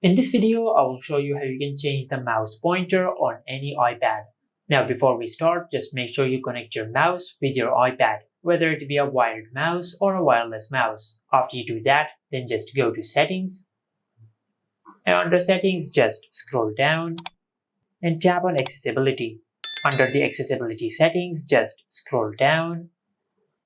In this video, I will show you how you can change the mouse pointer on any iPad. Now before we start, just make sure you connect your mouse with your iPad, whether it be a wired mouse or a wireless mouse. After you do that, then just go to Settings, and under Settings just scroll down and tap on Accessibility. Under the Accessibility settings, just scroll down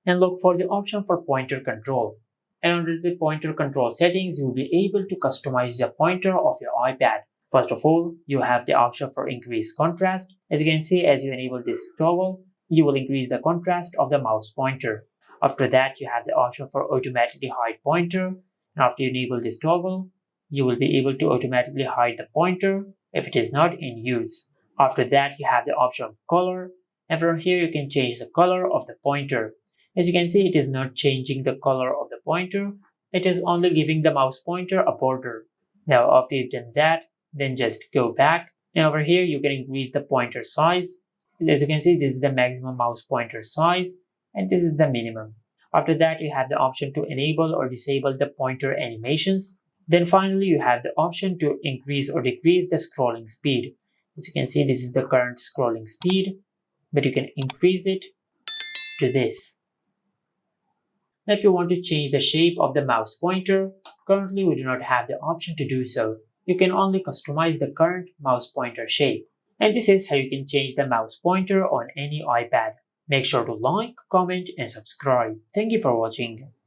and look for the option for pointer control. And under the pointer control settings, you will be able to customize the pointer of your iPad. First of all, you have the option for increased contrast. As you can see, as you enable this toggle, you will increase the contrast of the mouse pointer. After that, you have the option for automatically hide pointer. And after you enable this toggle, you will be able to automatically hide the pointer if it is not in use. After that, you have the option of color. And from here, you can change the color of the pointer. As you can see, it is not changing the color of the pointer, it is only giving the mouse pointer a border. Now after you've done that, then just go back, and over here you can increase the pointer size. As you can see, this is the maximum mouse pointer size, and this is the minimum. After that, you have the option to enable or disable the pointer animations. Then finally, you have the option to increase or decrease the scrolling speed. As you can see, this is the current scrolling speed, but you can increase it to this. Now, if you want to change the shape of the mouse pointer, currently we do not have the option to do so. You can only customize the current mouse pointer shape. And this is how you can change the mouse pointer on any iPad. Make sure to like, comment, and subscribe. Thank you for watching.